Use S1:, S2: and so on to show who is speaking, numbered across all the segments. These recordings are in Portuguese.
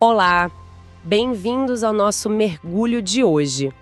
S1: Olá, bem-vindos ao nosso mergulho de hoje.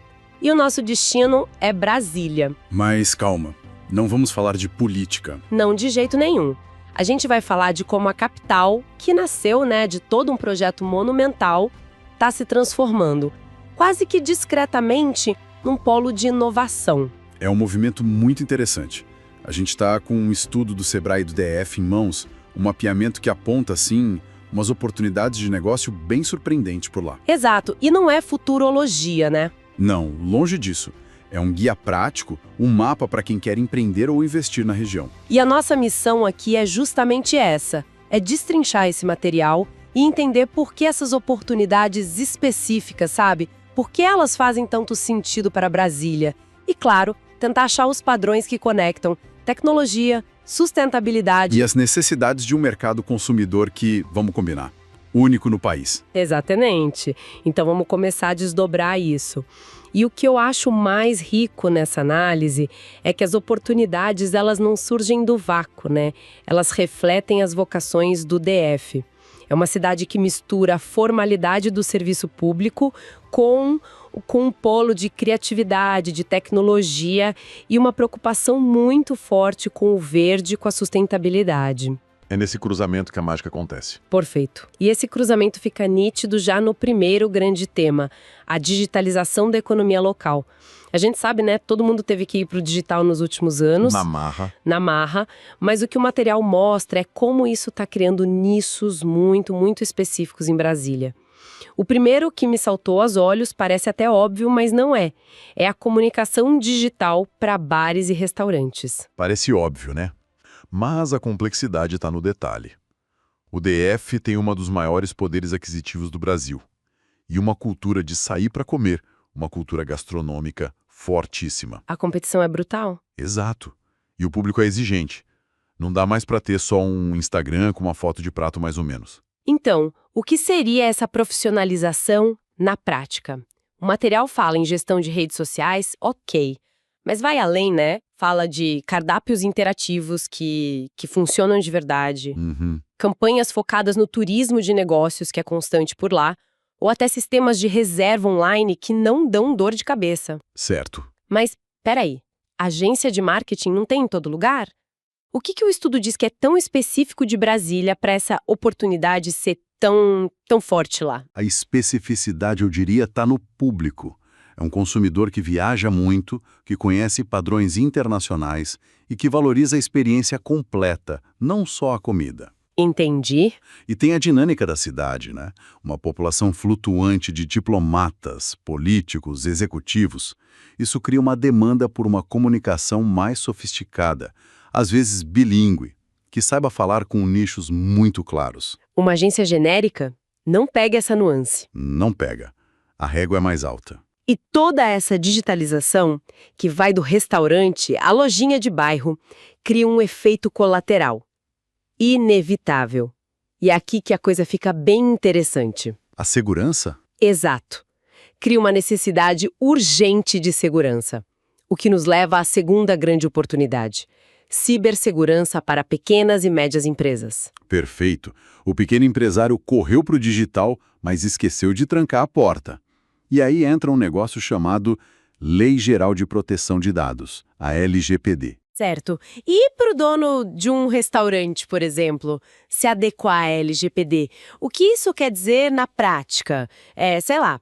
S1: E o nosso destino é Brasília.
S2: Mas calma, não vamos falar de política.
S1: Não de jeito nenhum. A gente vai falar de como a capital, que nasceu, de todo um projeto monumental, está se transformando, quase que discretamente, num polo de inovação.
S2: É um movimento muito interessante. A gente está com um estudo do Sebrae e do DF em mãos, um mapeamento que aponta, assim, umas oportunidades de negócio bem surpreendentes por lá.
S1: Exato, e não é futurologia, né?
S2: Não, longe disso. É um guia prático, um mapa para quem quer empreender ou investir na região.
S1: E a nossa missão aqui é justamente essa, é destrinchar esse material e entender por que essas oportunidades específicas, sabe? Por que elas fazem tanto sentido para Brasília? E, claro, tentar achar os padrões que conectam tecnologia, sustentabilidade...
S2: E as necessidades de um mercado consumidor que, vamos combinar, único no país.
S1: Exatamente. Então vamos começar a desdobrar isso. E o que eu acho mais rico nessa análise é que as oportunidades elas não surgem do vácuo, né? Elas refletem as vocações do DF. É uma cidade que mistura a formalidade do serviço público com um polo de criatividade, de tecnologia e uma preocupação muito forte com o verde e com a sustentabilidade.
S3: É nesse cruzamento que a mágica acontece.
S1: Perfeito. E esse cruzamento fica nítido já no primeiro grande tema, a digitalização da economia local. A gente sabe, todo mundo teve que ir para o digital nos últimos anos. Na marra. Mas o que o material mostra é como isso está criando nichos muito, muito específicos em Brasília. O primeiro que me saltou aos olhos parece até óbvio, mas não é. É a comunicação digital para bares e restaurantes.
S3: Parece óbvio, né? Mas a complexidade está no detalhe. O DF tem um dos maiores poderes aquisitivos do Brasil. E uma cultura de sair para comer, uma cultura gastronômica fortíssima.
S1: A competição é brutal?
S3: Exato. E o público é exigente. Não dá mais para ter só um Instagram com uma foto de prato mais ou menos.
S1: Então, o que seria essa profissionalização na prática? O material fala em gestão de redes sociais, ok. Mas vai além, Fala de cardápios interativos que funcionam de verdade, campanhas focadas no turismo de negócios, que é constante por lá, ou até sistemas de reserva online que não dão dor de cabeça.
S3: Certo.
S1: Mas, peraí, agência de marketing não tem em todo lugar? O que o estudo diz que é tão específico de Brasília para essa oportunidade ser tão forte lá?
S2: A especificidade, eu diria, está no público. É um consumidor que viaja muito, que conhece padrões internacionais e que valoriza a experiência completa, não só a comida.
S1: Entendi.
S2: E tem a dinâmica da cidade, Uma população flutuante de diplomatas, políticos, executivos. Isso cria uma demanda por uma comunicação mais sofisticada, às vezes bilíngue, que saiba falar com nichos muito claros.
S1: Uma agência genérica não pega essa nuance.
S2: Não pega. A régua é mais alta.
S1: E toda essa digitalização, que vai do restaurante à lojinha de bairro, cria um efeito colateral. Inevitável. E é aqui que a coisa fica bem interessante.
S2: A segurança?
S1: Exato. Cria uma necessidade urgente de segurança. O que nos leva à segunda grande oportunidade. Cibersegurança para pequenas e médias empresas.
S2: Perfeito. O pequeno empresário correu para o digital, mas esqueceu de trancar a porta. E aí entra um negócio chamado Lei Geral de Proteção de Dados, a LGPD.
S1: Certo. E para o dono de um restaurante, por exemplo, se adequar à LGPD, o que isso quer dizer na prática?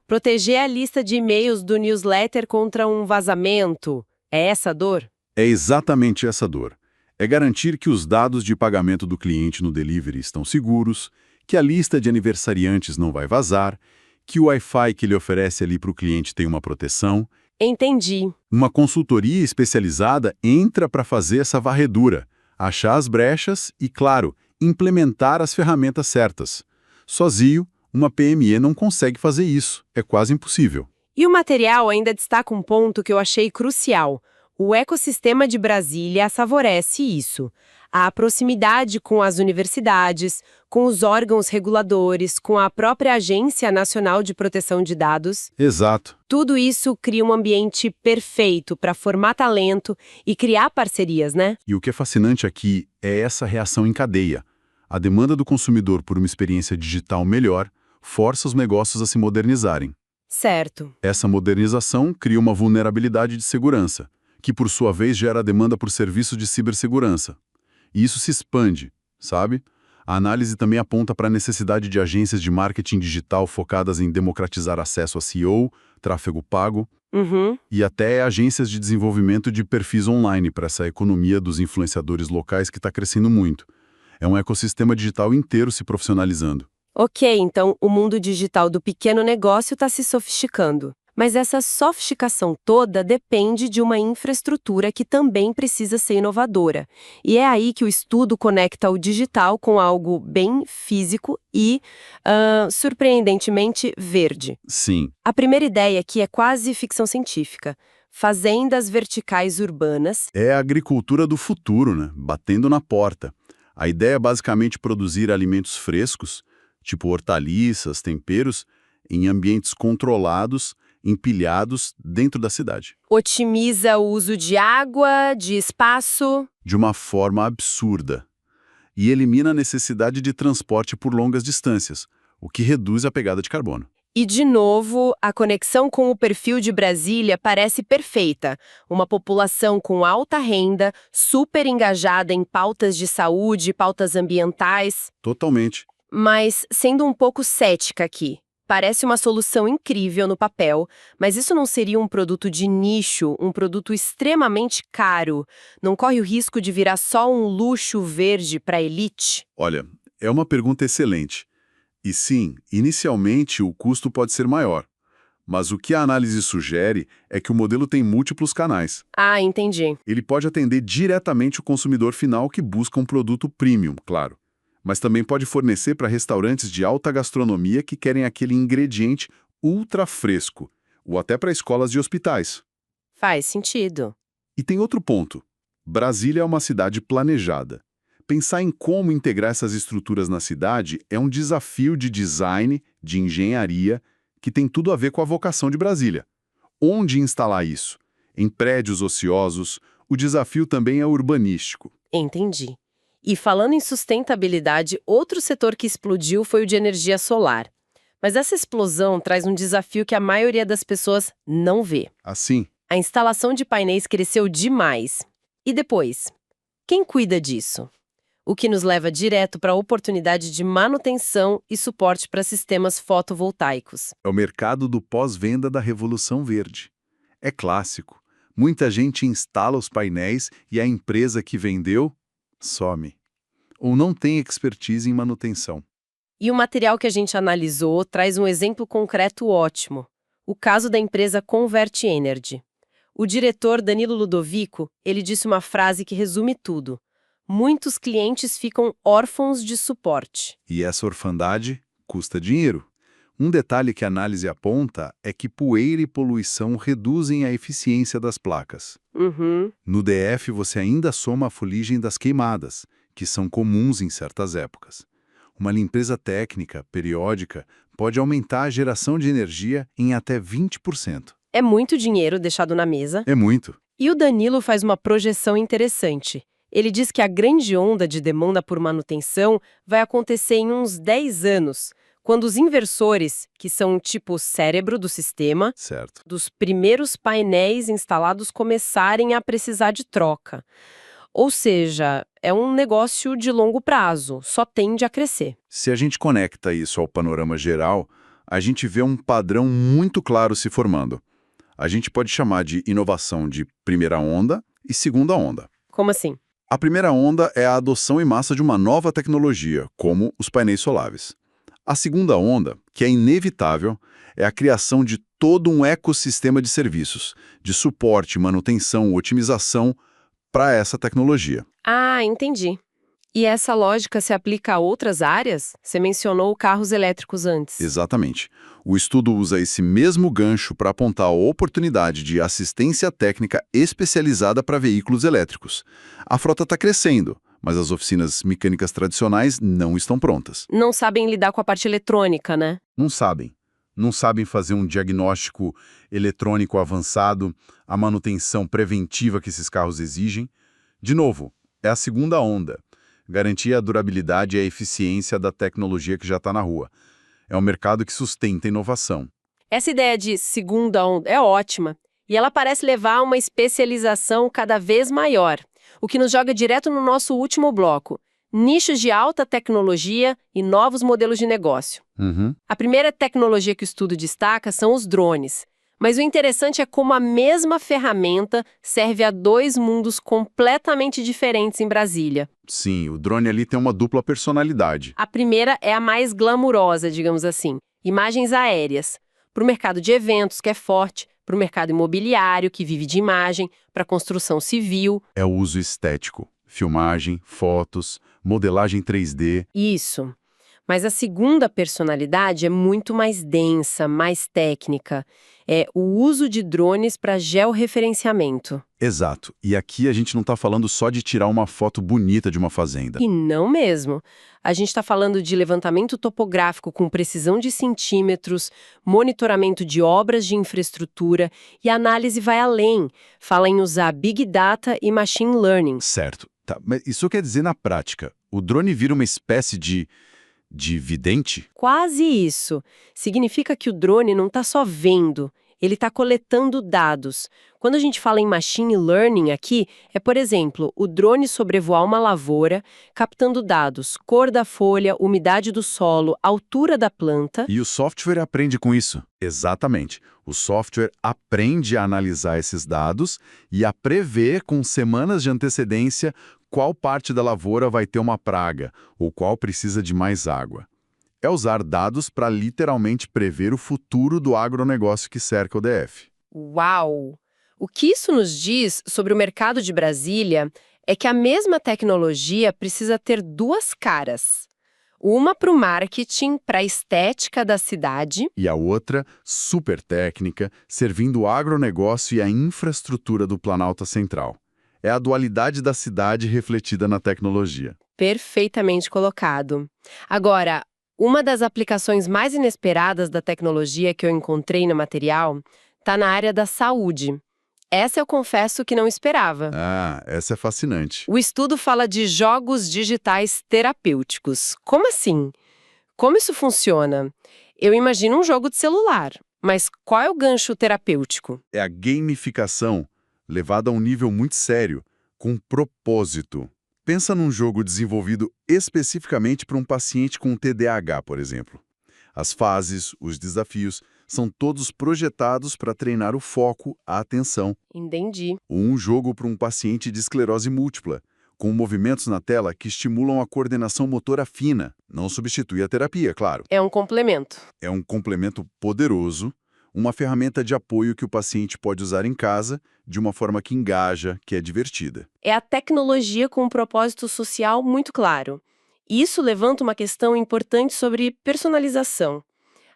S1: Proteger a lista de e-mails do newsletter contra um vazamento. É essa a dor?
S2: É exatamente essa dor. É garantir que os dados de pagamento do cliente no delivery estão seguros, que a lista de aniversariantes não vai vazar, que o Wi-Fi que ele oferece ali para o cliente tem uma proteção.
S1: Entendi.
S2: Uma consultoria especializada entra para fazer essa varredura, achar as brechas e, claro, implementar as ferramentas certas. Sozinho, uma PME não consegue fazer isso. É quase impossível.
S1: E o material ainda destaca um ponto que eu achei crucial. O ecossistema de Brasília favorece isso. A proximidade com as universidades, com os órgãos reguladores, com a própria Agência Nacional de Proteção de Dados.
S2: Exato.
S1: Tudo isso cria um ambiente perfeito para formar talento e criar parcerias,
S2: E o que é fascinante aqui é essa reação em cadeia. A demanda do consumidor por uma experiência digital melhor força os negócios a se modernizarem.
S1: Certo.
S2: Essa modernização cria uma vulnerabilidade de segurança, que por sua vez gera a demanda por serviços de cibersegurança. E isso se expande, sabe? A análise também aponta para a necessidade de agências de marketing digital focadas em democratizar acesso a SEO, tráfego pago,
S1: Uhum.
S2: e até agências de desenvolvimento de perfis online para essa economia dos influenciadores locais que está crescendo muito. É um ecossistema digital inteiro se profissionalizando.
S1: Ok, então o mundo digital do pequeno negócio está se sofisticando. Mas essa sofisticação toda depende de uma infraestrutura que também precisa ser inovadora. E é aí que o estudo conecta o digital com algo bem físico e, surpreendentemente, verde.
S2: Sim,
S1: A primeira ideia aqui é quase ficção científica. Fazendas verticais urbanas.
S2: é a agricultura do futuro, né? Batendo na porta. A ideia é basicamente produzir alimentos frescos, tipo hortaliças, temperos, em ambientes controlados, empilhados dentro da cidade.
S1: Otimiza o uso de água, de espaço.
S2: De uma forma absurda. E elimina a necessidade de transporte por longas distâncias, o que reduz a pegada de carbono.
S1: E, de novo, a conexão com o perfil de Brasília parece perfeita. Uma população com alta renda, super engajada em pautas de saúde, pautas ambientais,
S2: Totalmente.
S1: mas sendo um pouco cética aqui. Parece uma solução incrível no papel, mas isso não seria um produto de nicho, um produto extremamente caro? Não corre o risco de virar só um luxo verde para a elite?
S2: Olha, é uma pergunta excelente. E sim, inicialmente o custo pode ser maior. Mas o que a análise sugere é que o modelo tem múltiplos canais.
S1: Ah, entendi.
S2: Ele pode atender diretamente o consumidor final que busca um produto premium, claro. Mas também pode fornecer para restaurantes de alta gastronomia que querem aquele ingrediente ultra fresco, ou até para escolas e hospitais.
S1: Faz sentido.
S2: E tem outro ponto. Brasília é uma cidade planejada. Pensar em como integrar essas estruturas na cidade é um desafio de design, de engenharia, que tem tudo a ver com a vocação de Brasília. Onde instalar isso? Em prédios ociosos, o desafio também é urbanístico.
S1: Entendi. E falando em sustentabilidade, outro setor que explodiu foi o de energia solar. Mas essa explosão traz um desafio que a maioria das pessoas não vê.
S2: Assim,
S1: A instalação de painéis cresceu demais. E depois? Quem cuida disso? O que nos leva direto para a oportunidade de manutenção e suporte para sistemas fotovoltaicos.
S2: é o mercado do pós-venda da Revolução Verde. É clássico. Muita gente instala os painéis e a empresa que vendeu some. Ou não tem expertise em manutenção.
S1: E o material que a gente analisou traz um exemplo concreto ótimo. O caso da empresa Convert Energy. O diretor Danilo Ludovico, ele disse uma frase que resume tudo. Muitos clientes ficam órfãos de suporte.
S2: E essa orfandade custa dinheiro. Um detalhe que a análise aponta é que poeira e poluição reduzem a eficiência das placas.
S1: Uhum.
S2: No DF, você ainda soma a fuligem das queimadas, que são comuns em certas épocas. Uma limpeza técnica, periódica, pode aumentar a geração de energia em até 20%.
S1: É muito dinheiro deixado na mesa.
S2: É muito.
S1: E o Danilo faz uma projeção interessante. Ele diz que a grande onda de demanda por manutenção vai acontecer em uns 10 anos, quando os inversores, que são tipo o cérebro do sistema,
S2: Certo.
S1: dos primeiros painéis instalados começarem a precisar de troca. Ou seja, é um negócio de longo prazo, só tende a crescer.
S2: Se a gente conecta isso ao panorama geral, a gente vê um padrão muito claro se formando. A gente pode chamar de inovação de primeira onda e segunda onda.
S1: Como assim?
S2: A primeira onda é a adoção em massa de uma nova tecnologia, como os painéis solares. A segunda onda, que é inevitável, é a criação de todo um ecossistema de serviços, de suporte, manutenção, otimização para essa tecnologia.
S1: Ah, entendi. E essa lógica se aplica a outras áreas? Você mencionou carros elétricos antes.
S2: Exatamente. O estudo usa esse mesmo gancho para apontar a oportunidade de assistência técnica especializada para veículos elétricos. A frota está crescendo, mas as oficinas mecânicas tradicionais não estão prontas.
S1: Não sabem lidar com a parte eletrônica, né?
S2: Não sabem. Não sabem fazer um diagnóstico eletrônico avançado, a manutenção preventiva que esses carros exigem. De novo, é a segunda onda. Garantir a durabilidade e a eficiência da tecnologia que já está na rua. É um mercado que sustenta a inovação.
S1: Essa ideia de segunda onda é ótima, e ela parece levar a uma especialização cada vez maior, o que nos joga direto no nosso último bloco: nichos de alta tecnologia e novos modelos de negócio.
S2: Uhum.
S1: A primeira tecnologia que o estudo destaca são os drones. Mas o interessante é como a mesma ferramenta serve a dois mundos completamente diferentes em Brasília.
S2: Sim, o drone ali tem uma dupla personalidade.
S1: A primeira é a mais glamurosa, digamos assim, imagens aéreas. Para o mercado de eventos, que é forte, para o mercado imobiliário, que vive de imagem, para a construção civil.
S2: É o uso estético. Filmagem, fotos, modelagem 3D.
S1: Isso. Mas a segunda personalidade é muito mais densa, mais técnica. É o uso de drones para georreferenciamento.
S2: Exato. E aqui a gente não está falando só de tirar uma foto bonita de uma fazenda.
S1: E não mesmo. A gente está falando de levantamento topográfico com precisão de centímetros, monitoramento de obras de infraestrutura e a análise vai além. Fala em usar Big Data e Machine Learning.
S2: Certo. Tá, mas isso quer dizer na prática, o drone vira uma espécie de vidente?
S1: Quase isso. Significa que o drone não está só vendo, ele está coletando dados. Quando a gente fala em machine learning aqui, é, por exemplo, o drone sobrevoar uma lavoura, captando dados, cor da folha, umidade do solo, altura da planta.
S2: E o software aprende com isso. Exatamente. O software aprende a analisar esses dados e a prever com semanas de antecedência qual parte da lavoura vai ter uma praga ou qual precisa de mais água. É usar dados para literalmente prever o futuro do agronegócio que cerca o DF.
S1: Uau! O que isso nos diz sobre o mercado de Brasília é que a mesma tecnologia precisa ter duas caras. Uma para o marketing, para a estética da cidade.
S2: E a outra, super técnica, servindo o agronegócio e a infraestrutura do Planalto Central. É a dualidade da cidade refletida na tecnologia.
S1: Perfeitamente colocado. Agora, uma das aplicações mais inesperadas da tecnologia que eu encontrei no material está na área da saúde. Essa eu confesso que não esperava.
S2: Ah, essa é fascinante.
S1: O estudo fala de jogos digitais terapêuticos. Como assim? Como isso funciona? Eu imagino um jogo de celular, mas qual é o gancho terapêutico?
S2: É a gamificação levada a um nível muito sério, com propósito. Pensa num jogo desenvolvido especificamente para um paciente com TDAH, por exemplo. As fases, os desafios, são todos projetados para treinar o foco, a atenção.
S1: Entendi.
S2: Ou um jogo para um paciente de esclerose múltipla, com movimentos na tela que estimulam a coordenação motora fina. Não substitui a terapia, claro.
S1: É um complemento.
S2: É um complemento poderoso, uma ferramenta de apoio que o paciente pode usar em casa de uma forma que engaja, que é divertida.
S1: É a tecnologia com um propósito social muito claro. Isso levanta uma questão importante sobre personalização.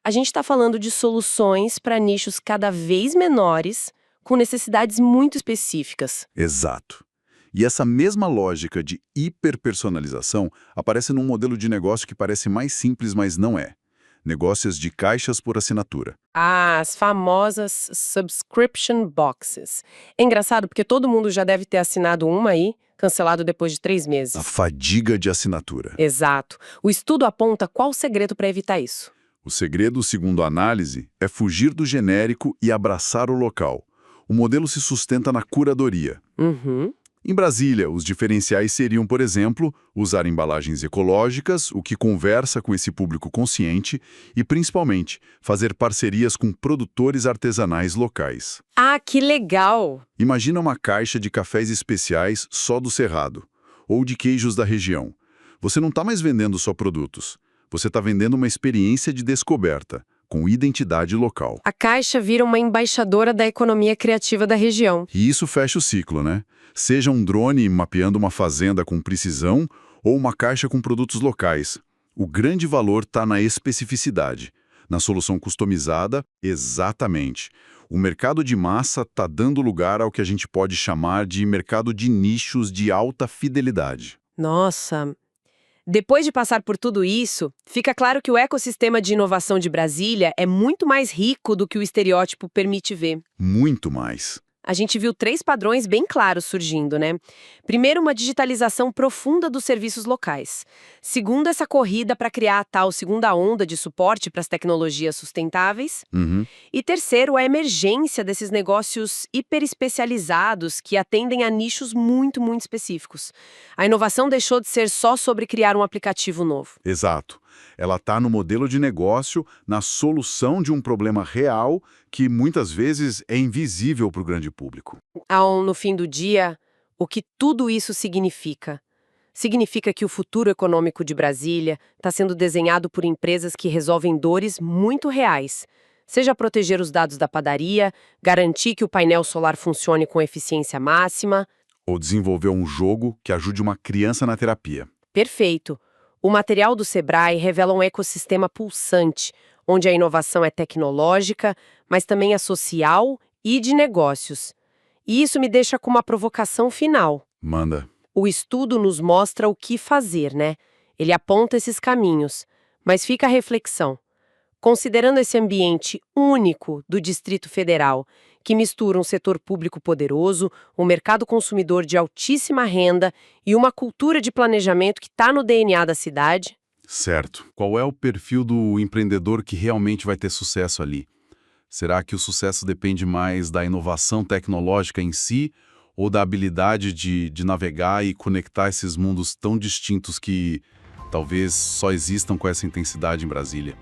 S1: A gente está falando de soluções para nichos cada vez menores, com necessidades muito específicas.
S2: Exato. E essa mesma lógica de hiperpersonalização aparece num modelo de negócio que parece mais simples, mas não é. Negócios de caixas por assinatura.
S1: Ah, as famosas subscription boxes. É engraçado porque todo mundo já deve ter assinado uma aí, cancelado depois de 3 meses.
S2: A fadiga de assinatura.
S1: Exato. O estudo aponta qual o segredo para evitar isso.
S2: O segredo, segundo a análise, é fugir do genérico e abraçar o local. O modelo se sustenta na curadoria.
S1: Uhum.
S2: Em Brasília, os diferenciais seriam, por exemplo, usar embalagens ecológicas, o que conversa com esse público consciente, e, principalmente, fazer parcerias com produtores artesanais locais.
S1: Ah, que legal!
S2: Imagina uma caixa de cafés especiais só do Cerrado, ou de queijos da região. Você não está mais vendendo só produtos, você está vendendo uma experiência de descoberta, com identidade local.
S1: A Caixa vira uma embaixadora da economia criativa da região.
S2: E isso fecha o ciclo, né? Seja um drone mapeando uma fazenda com precisão ou uma caixa com produtos locais. O grande valor está na especificidade, na solução customizada, exatamente. O mercado de massa está dando lugar ao que a gente pode chamar de mercado de nichos de alta fidelidade.
S1: Nossa! Depois de passar por tudo isso, fica claro que o ecossistema de inovação de Brasília é muito mais rico do que o estereótipo permite ver.
S2: Muito mais.
S1: A gente viu 3 padrões bem claros surgindo, né? Primeiro, uma digitalização profunda dos serviços locais. Segundo, essa corrida para criar a tal segunda onda de suporte para as tecnologias sustentáveis.
S2: Uhum.
S1: E terceiro, a emergência desses negócios hiperespecializados que atendem a nichos muito, muito específicos. A inovação deixou de ser só sobre criar um aplicativo novo.
S2: Exato. Ela está no modelo de negócio, na solução de um problema real que muitas vezes é invisível para o grande público.
S1: No fim do dia, o que tudo isso significa? Significa que o futuro econômico de Brasília está sendo desenhado por empresas que resolvem dores muito reais. Seja proteger os dados da padaria, garantir que o painel solar funcione com eficiência máxima.
S2: Ou desenvolver um jogo que ajude uma criança na terapia.
S1: Perfeito. O material do Sebrae revela um ecossistema pulsante, onde a inovação é tecnológica, mas também é social e de negócios. E isso me deixa com uma provocação final.
S2: Manda.
S1: O estudo nos mostra o que fazer, né? Ele aponta esses caminhos, mas fica a reflexão. Considerando esse ambiente único do Distrito Federal, que mistura um setor público poderoso, um mercado consumidor de altíssima renda e uma cultura de planejamento que está no DNA da cidade.
S2: Certo. Qual é o perfil do empreendedor que realmente vai ter sucesso ali? Será que o sucesso depende mais da inovação tecnológica em si ou da habilidade de navegar e conectar esses mundos tão distintos que talvez só existam com essa intensidade em Brasília?